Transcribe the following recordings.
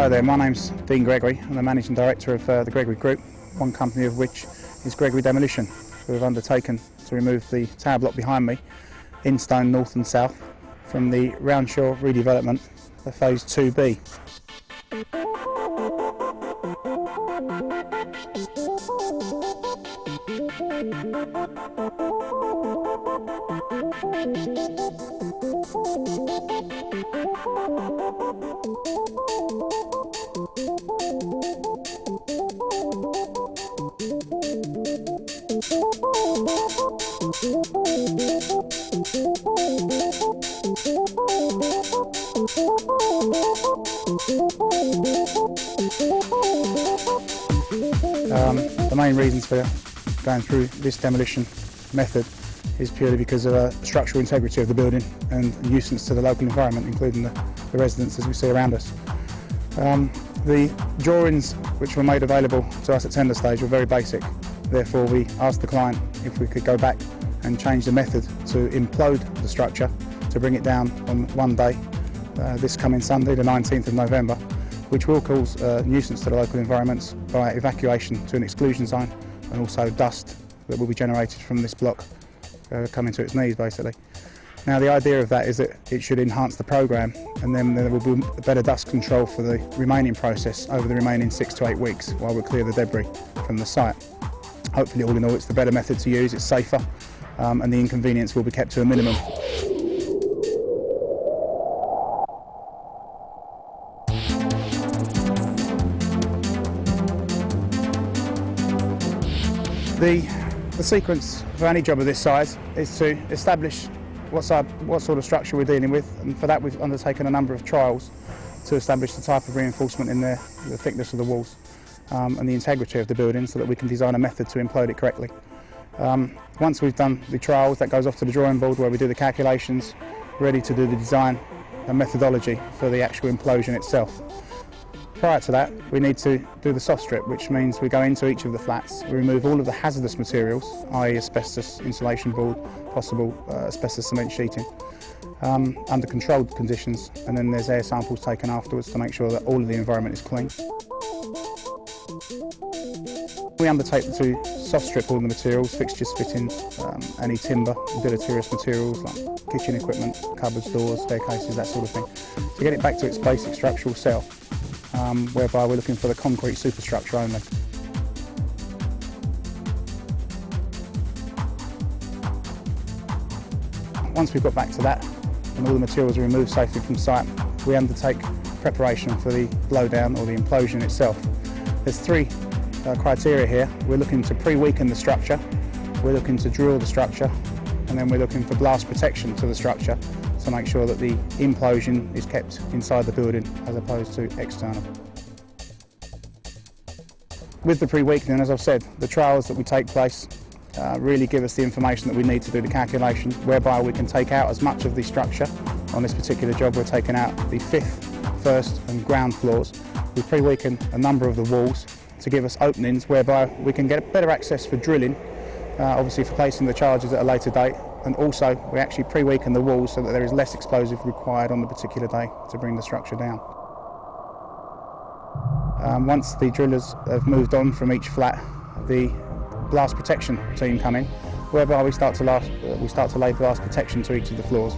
Hello there, my name's Dean Gregory. I'm the Managing Director of the Gregory Group, one company of which is Gregory Demolition, who have undertaken to remove the tower block behind me, Instone North and South, from the Roundshaw redevelopment for Phase 2B. The main reasons for going through this demolition method is purely because of the structural integrity of the building and the nuisance to the local environment, including the residents as we see around us. The drawings which were made available to us at tender stage were very basic. Therefore we asked the client if we could go back and change the method to implode the structure to bring it down on one day, this coming Sunday the 19th of November, which will cause nuisance to the local environments by evacuation to an exclusion zone and also dust that will be generated from this block coming to its knees basically. Now the idea of that is that it should enhance the programme, and then there will be better dust control for the remaining process over the remaining 6 to 8 weeks while we clear the debris from the site. Hopefully all in all it's the better method to use, it's safer, and the inconvenience will be kept to a minimum. The sequence for any job of this size is to establish what sort of structure we're dealing with, and for that we've undertaken a number of trials to establish the type of reinforcement in there, the thickness of the walls, and the integrity of the building, so that we can design a method to implode it correctly. Once we've done the trials, that goes off to the drawing board where we do the calculations, ready to do the design and methodology for the actual implosion itself. Prior to that, we need to do the soft strip, which means we go into each of the flats, we remove all of the hazardous materials, i.e. asbestos, insulation board, possible asbestos cement sheeting, under controlled conditions, and then there's air samples taken afterwards to make sure that all of the environment is clean. We undertake to soft strip all the materials, fixtures, fittings, any timber, deleterious materials like kitchen equipment, cupboards, doors, staircases, that sort of thing, to get it back to its basic structural cell. Whereby we're looking for the concrete superstructure only. Once we've got back to that and all the materials are removed safely from site, we undertake preparation for the blowdown or the implosion itself. There's 3 criteria here. We're looking to pre-weaken the structure, we're looking to drill the structure, and then we're looking for blast protection to the structure to make sure that the implosion is kept inside the building as opposed to external. With the pre-weakening, as I've said, the trials that we take place really give us the information that we need to do the calculation, whereby we can take out as much of the structure. On this particular job we're taking out the 5th, 1st and ground floors. We pre-weaken a number of the walls to give us openings whereby we can get better access for drilling, obviously for placing the charges at a later date, and also we actually pre-weaken the walls so that there is less explosive required on the particular day to bring the structure down. Once the drillers have moved on from each flat, the blast protection team come in, whereby we start to lay blast protection to each of the floors.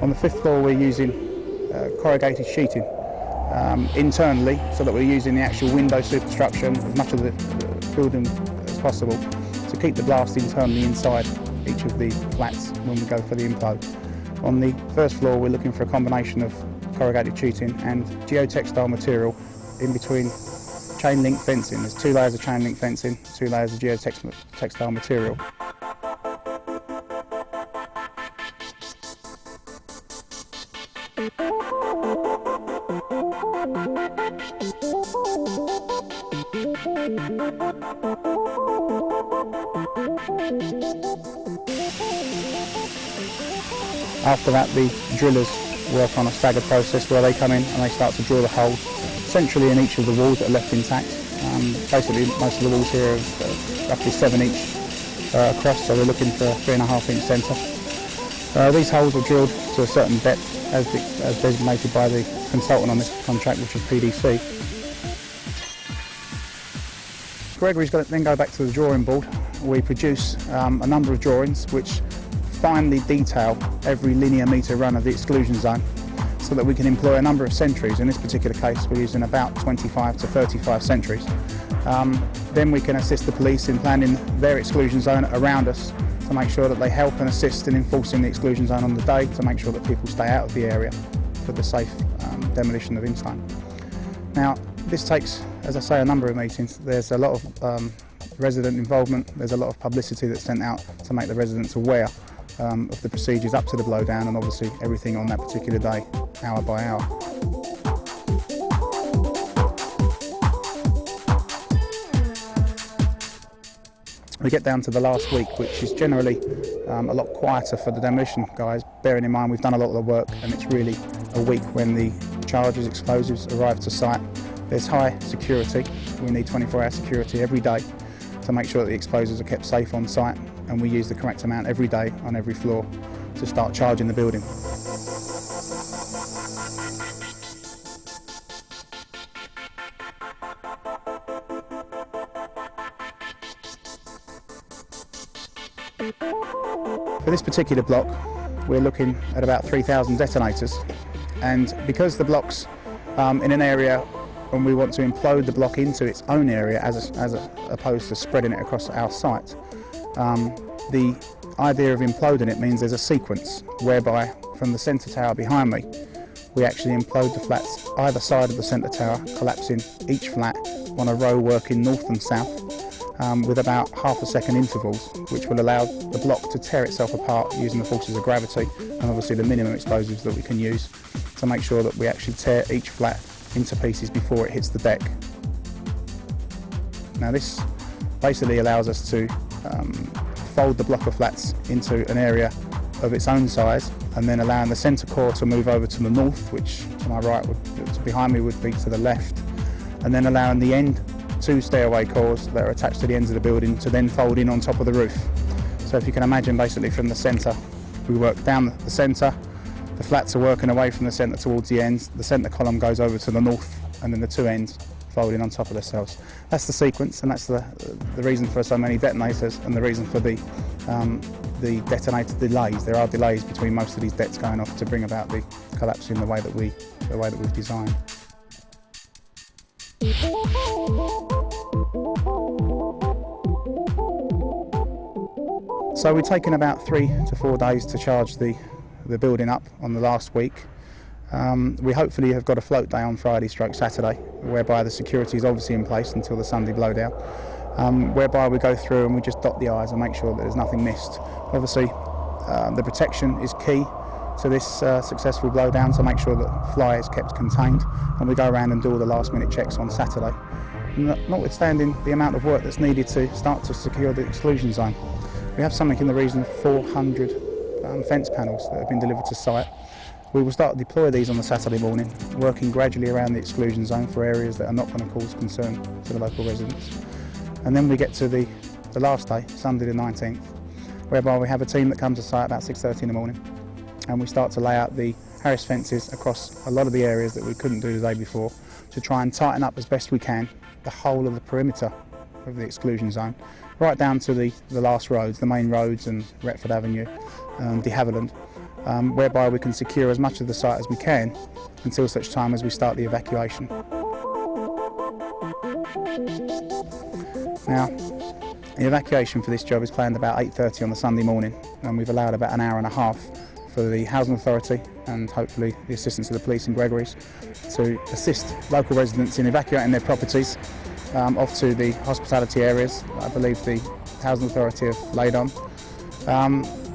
On the 5th floor we're using corrugated sheeting internally, so that we're using the actual window superstructure, as much of the building as possible, to keep the blast internally inside each of the flats when we go for the implode. On the 1st floor we're looking for a combination of corrugated sheeting and geotextile material in between chain link fencing. There's 2 layers of chain link fencing, 2 layers of geotextile material. After that, the drillers work on a staggered process where they come in and they start to drill the holes centrally in each of the walls that are left intact. Basically, most of the walls here are roughly 7 inch across, so we're looking for 3.5 inch centre. These holes are drilled to a certain depth as designated by the consultant on this contract, which is PDC. Gregory's going to then go back to the drawing board. We produce a number of drawings which finely detail every linear metre run of the exclusion zone, so that we can employ a number of sentries. In this particular case, we're using about 25 to 35 sentries. Then we can assist the police in planning their exclusion zone around us to make sure that they help and assist in enforcing the exclusion zone on the day, to make sure that people stay out of the area for the safe demolition of Instone. Now, this takes, as I say, a number of meetings. There's a lot of resident involvement, there's a lot of publicity that's sent out to make the residents aware of the procedures up to the blowdown, and obviously everything on that particular day, hour by hour. We get down to the last week, which is generally a lot quieter for the demolition guys, bearing in mind we've done a lot of the work, and it's really a week when the charges, explosives arrive to site. There's high security. We need 24-hour security every day to make sure that the explosives are kept safe on site, and we use the correct amount every day on every floor to start charging the building. For this particular block, we're looking at about 3,000 detonators, and because the block's in an area when we want to implode the block into its own area as opposed to spreading it across our site, the idea of imploding it means there's a sequence whereby from the centre tower behind me we actually implode the flats either side of the centre tower, collapsing each flat on a row working north and south with about half-a-second intervals, which will allow the block to tear itself apart using the forces of gravity and obviously the minimum explosives that we can use to make sure that we actually tear each flat into pieces before it hits the deck. Now this basically allows us to fold the block of flats into an area of its own size, and then allowing the centre core to move over to the north, which to my right, behind me would be to the left, and then allowing the end two stairway cores that are attached to the ends of the building to then fold in on top of the roof. So if you can imagine, basically from the centre, we work down the centre, the flats are working away from the centre towards the ends, the centre column goes over to the north, and then the two ends fold in on top of themselves. That's the sequence, and that's the reason for so many detonators, and the reason for the detonator delays. There are delays between most of these dets going off to bring about the collapse in the way that we've designed. So we're taking about 3 to 4 days to charge the building up on the last week. We hopefully have got a float day on Friday/Saturday, whereby the security is obviously in place until the Sunday blowdown, whereby we go through and we just dot the I's and make sure that there's nothing missed. Obviously, the protection is key to this successful blowdown, to make sure that fly is kept contained, and we go around and do all the last minute checks on Saturday. Notwithstanding the amount of work that's needed to start to secure the exclusion zone, we have something in the region of 400 fence panels that have been delivered to site. We will start to deploy these on the Saturday morning, working gradually around the exclusion zone for areas that are not going to cause concern to the local residents. And then we get to the last day, Sunday the 19th, whereby we have a team that comes to site about 6:30 in the morning, and we start to lay out the Harris fences across a lot of the areas that we couldn't do the day before, to try and tighten up as best we can the whole of the perimeter of the exclusion zone, right down to the last roads, the main roads and Retford Avenue, de Havilland, whereby we can secure as much of the site as we can until such time as we start the evacuation. Now, the evacuation for this job is planned about 8:30 on the Sunday morning, and we've allowed about an hour and a half for the Housing Authority and hopefully the assistance of the police and Gregory's to assist local residents in evacuating their properties off to the hospitality areas that I believe the Housing Authority have laid on.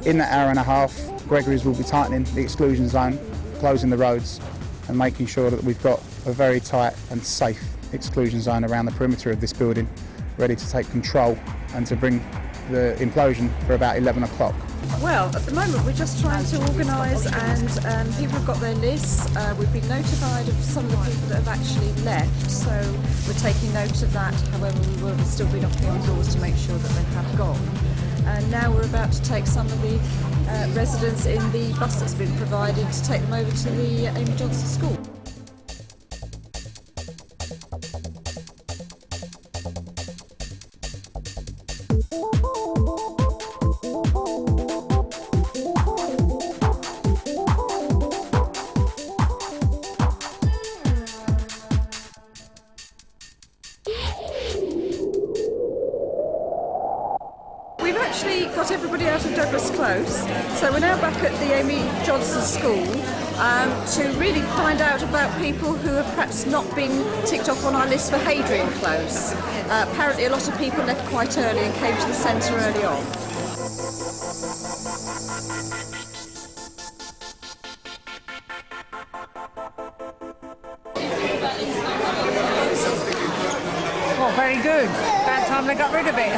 In that hour and a half, Gregory's will be tightening the exclusion zone, closing the roads and making sure that we've got a very tight and safe exclusion zone around the perimeter of this building, ready to take control and to bring the implosion for about 11 o'clock. Well, at the moment we're just trying to organise, and people have got their lists. We've been notified of some of the people that have actually left, so we're taking note of that. However, we will still be knocking on doors to make sure that they have gone. And now we're about to take some of the residents in the bus that's been provided to take them over to the Amy Johnson School. actually got everybody out of Douglas Close, so we're now back at the Amy Johnson School to really find out about people who have perhaps not been ticked off on our list for Hadrian Close. Apparently a lot of people left quite early and came to the centre early on. Well, very good. About time they got rid of it.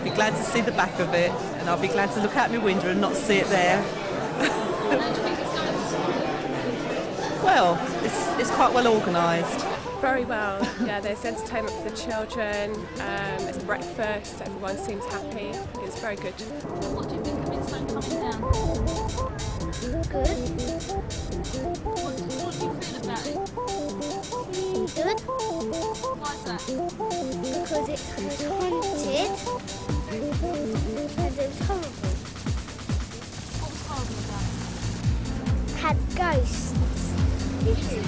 Be glad to see the back of it, and I'll be glad to look out my window and not see it there. Well, it's quite well organised. Very well, yeah, there's entertainment for the children, there's breakfast, everyone seems happy, it's very good. What do you think of Instone coming down? Good. What do you feel about it? Good. Why is that? Because it was haunted and it was horrible. What was horrible about it? Had ghosts. Did you see any?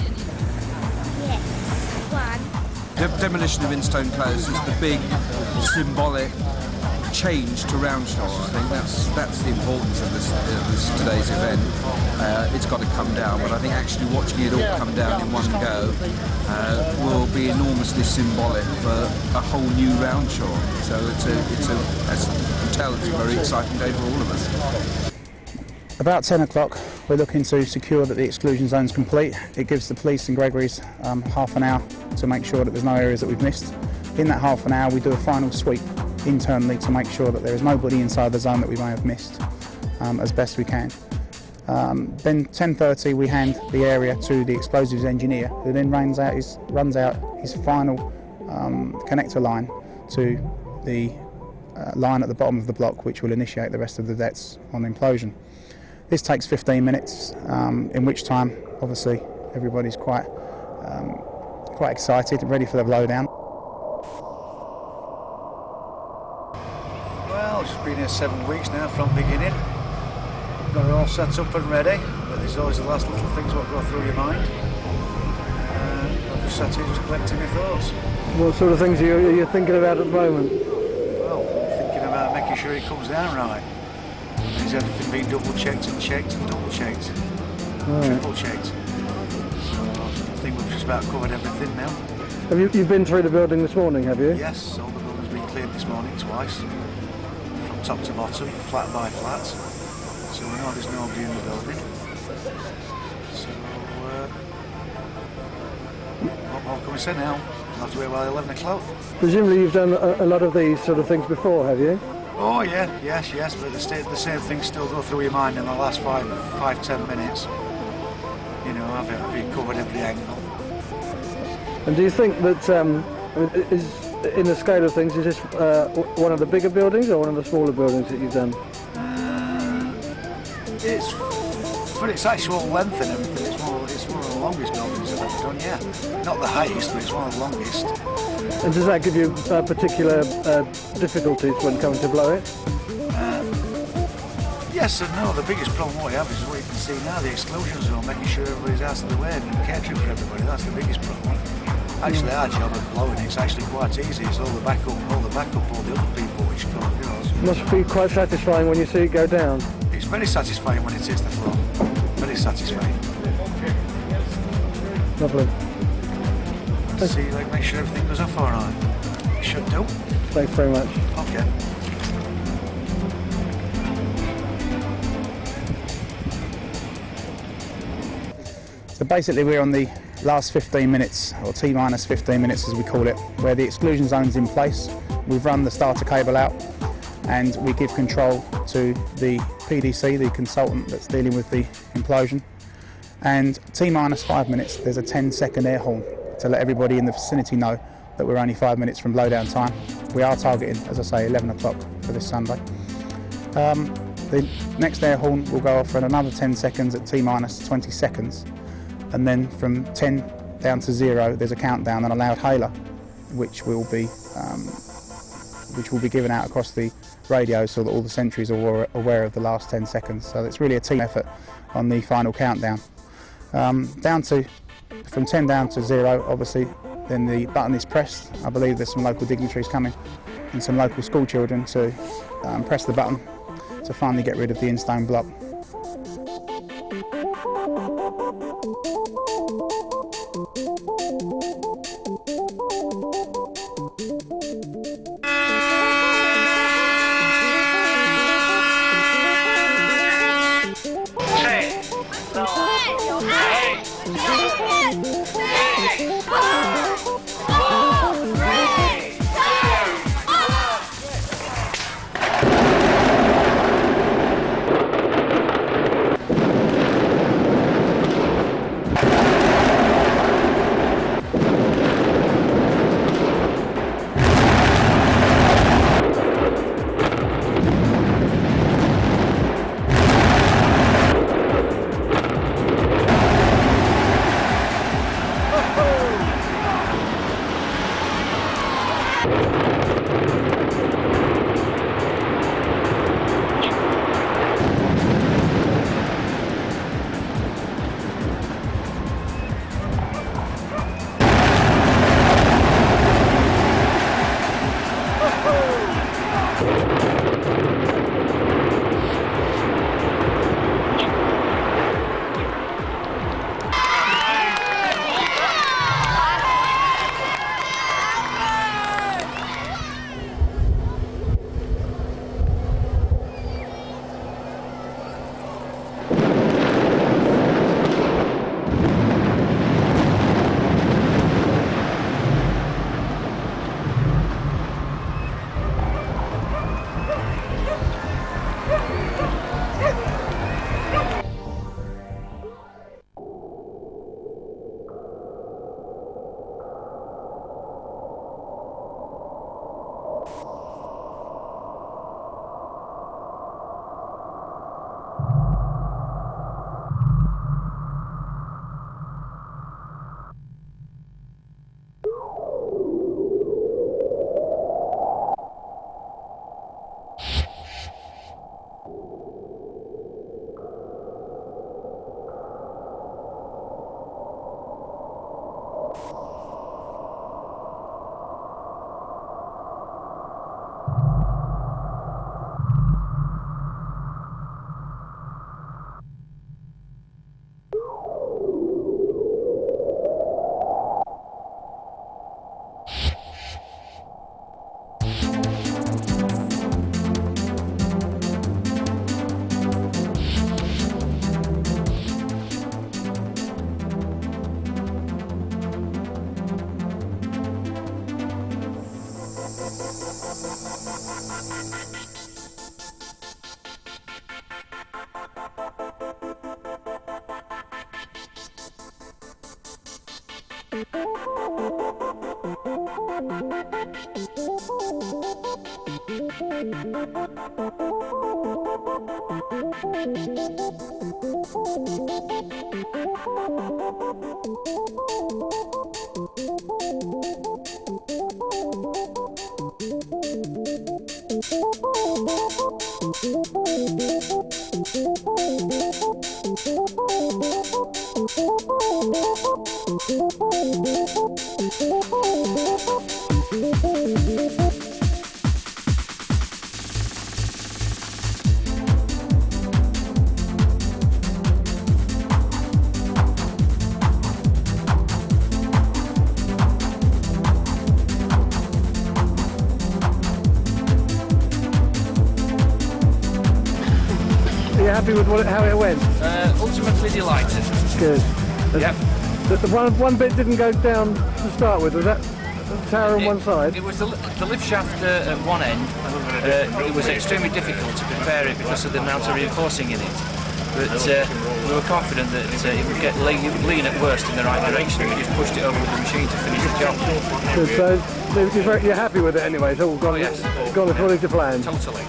Yes, one. The demolition of Instone Close is the big symbolic change to Roundshaw. I think that's the importance of this today's event. It's got to come down, but I think actually watching it all come down in one go will be enormously symbolic for a whole new Roundshaw. So as you can tell, it's a very exciting day for all of us. About 10 o'clock, we're looking to secure that the exclusion zone is complete. It gives the police and Gregory's half an hour to make sure that there's no areas that we've missed. In that half an hour, we do a final sweep internally to make sure that there is nobody inside the zone that we may have missed as best we can. Then 10:30, we hand the area to the explosives engineer, who then runs out his final connector line to the line at the bottom of the block, which will initiate the rest of the deaths on implosion. This takes 15 minutes, in which time, obviously, everybody's quite excited and ready for the blowdown. Well, it's been here 7 weeks now from beginning. Got it all set up and ready, but there's always the last little things that go through your mind. I'm just sat here just collecting my thoughts. What sort of things are you thinking about at the moment? Well, thinking about making sure it comes down right. Is everything being double checked and double checked, triple checked? So I think we've just about covered everything now. Have you've been through the building this morning, have you? Yes, all the building's been cleared this morning twice, from top to bottom, flat by flat. So we know there's nobody in the building. So what more can we say now? We'll have to wait till 11 o'clock. Presumably you've done a lot of these sort of things before, have you? Oh yeah, yes, but the same things still go through your mind in the last 5-10 minutes. You know, have you covered every angle? And do you think that, is in the scale of things, is this one of the bigger buildings or one of the smaller buildings that you've done? It's for its actual length and everything. It's one of the longest buildings I've ever done. Yeah, not the highest, but it's one of the longest. And does that give you particular difficulties when coming to blow it? Yes and no. The biggest problem we have is what you can see now, the exclusion zone, making sure everybody's out of the way and catering for everybody. That's the biggest problem. Actually, our job of blowing it's actually quite easy. It's all the backup, all the other people which go, you know. Must be quite satisfying when you see it go down. It's very satisfying when it hits the floor. Very satisfying. Lovely. See, like, make sure everything goes off all right. It should do. Thanks very much. Okay. So basically we're on the last 15 minutes, or T-minus 15 minutes as we call it, where the exclusion zone's in place. We've run the starter cable out and we give control to the PDC, the consultant that's dealing with the implosion. And T-minus 5 minutes, there's a 10-second air horn to let everybody in the vicinity know that we're only 5 minutes from blowdown time. We are targeting, as I say, 11 o'clock for this Sunday. The next air horn will go off for another 10 seconds at T-minus 20 seconds. And then from 10 down to 0, there's a countdown and a loud hailer, which will be given out across the radio so that all the sentries are aware of the last 10 seconds. So it's really a team effort on the final countdown. From 10 down to 0, obviously, then the button is pressed. I believe there's some local dignitaries coming. and some local school children to press the button to finally get rid of the Instone block. Happy with how it went? Ultimately delighted. Good. Yep. The one bit didn't go down to start with, was that the tower on one side? It was the lift shaft at one end. It was extremely difficult to prepare it because of the amount of reinforcing in it. But we were confident that it would get lean at worst in the right direction, and we just pushed it over with the machine to finish the job. Good. So you're happy with it anyway? It's all gone, gone according to plan? Totally.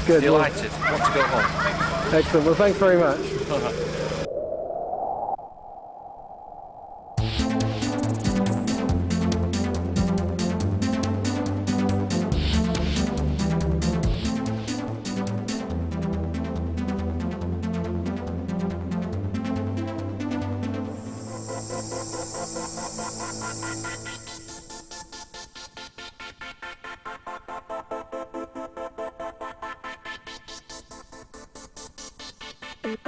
Good. Delighted. Want to go home. Excellent. Well, thanks very much. What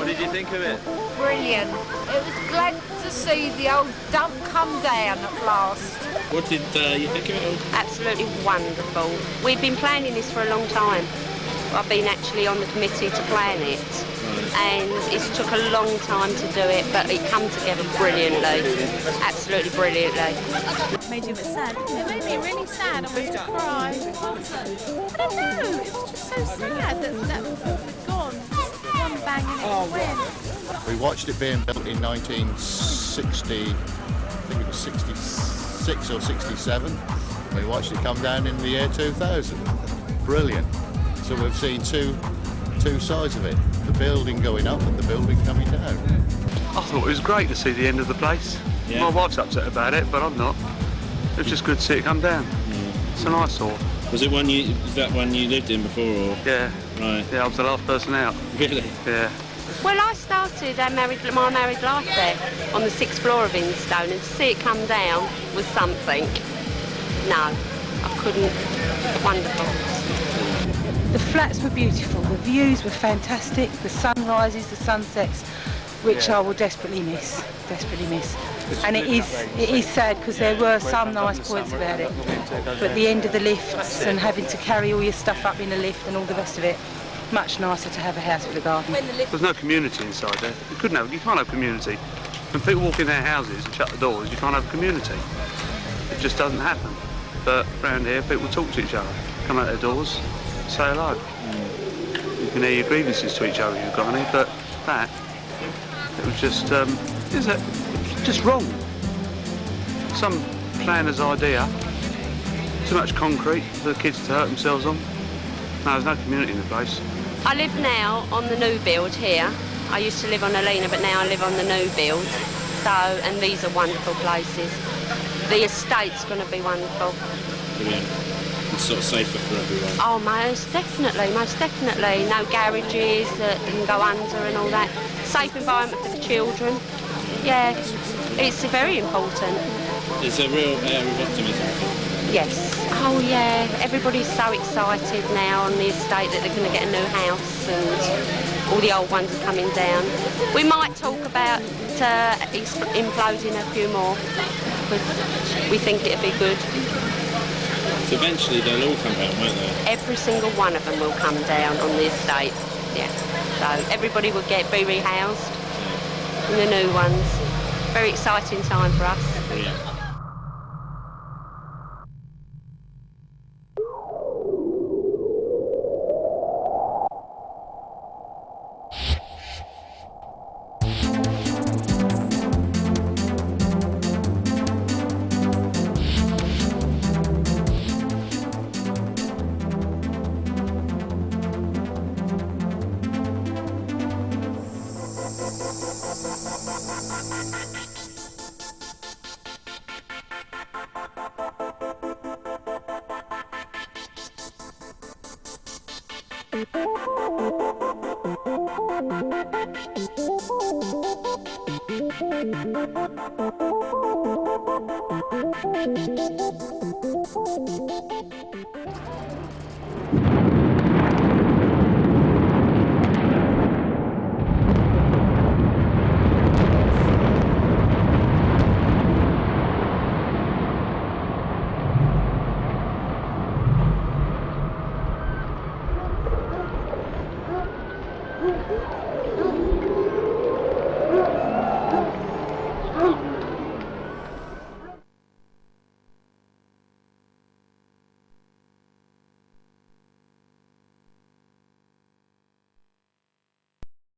did you think of it? Brilliant. It was glad to see the old dump come down at last. What did you think of it all? Absolutely wonderful. We've been planning this for a long time. I've been actually on the committee to plan it, and it took a long time to do it, but it came together brilliantly. Absolutely brilliantly. It made you a bit sad. It made me really sad. I wanted to cry. I don't know. It was just so sad that was gone. One bang and it went. We watched it being built in 1960, I think it was 66 or 67. We watched it come down in the year 2000. Brilliant. So we've seen two sides of it, the building going up and the building coming down. I thought it was great to see the end of the place. Yeah. My wife's upset about it, but I'm not. It was just good to see it come down. It's a nice thought. Was that one you lived in before, or? Yeah. Right. Yeah, I was the last person out. Really? Yeah. Well, I started my married life there on the 6th floor of Instone, and to see it come down was something. No, I couldn't. Wonderful. The flats were beautiful, the views were fantastic, the sunrises, the sunsets, which I will desperately miss. And it is sad because there were some nice points about it, but the end of the lifts and having to carry all your stuff up in the lift and all the rest of it, much nicer to have a house with a garden. There's no community inside there. You can't have community. When people walk in their houses and shut the doors, you can't have community. It just doesn't happen. But around here, people talk to each other, come out their doors, say hello. You can air your grievances to each other if you've got any, but that, it was just wrong. Some planner's idea, too much concrete for the kids to hurt themselves on. No, there's no community in the place. I live now on the new build here. I used to live on Alina, but now I live on the new build. So, and these are wonderful places. The estate's going to be wonderful. Brilliant. It's sort of safer for everyone. Oh, most definitely. No garages that can go under and all that. Safe environment for the children. Yeah, it's very important. There's a real air of optimism. Yes. Oh, yeah. Everybody's so excited now on the estate that they're going to get a new house and all the old ones are coming down. We might talk about imploding a few more because we think it'd be good. So eventually they'll all come down, won't they? Every single one of them will come down on the estate. Yeah. So everybody will be rehoused. And the new ones. Very exciting time for us. Brilliant.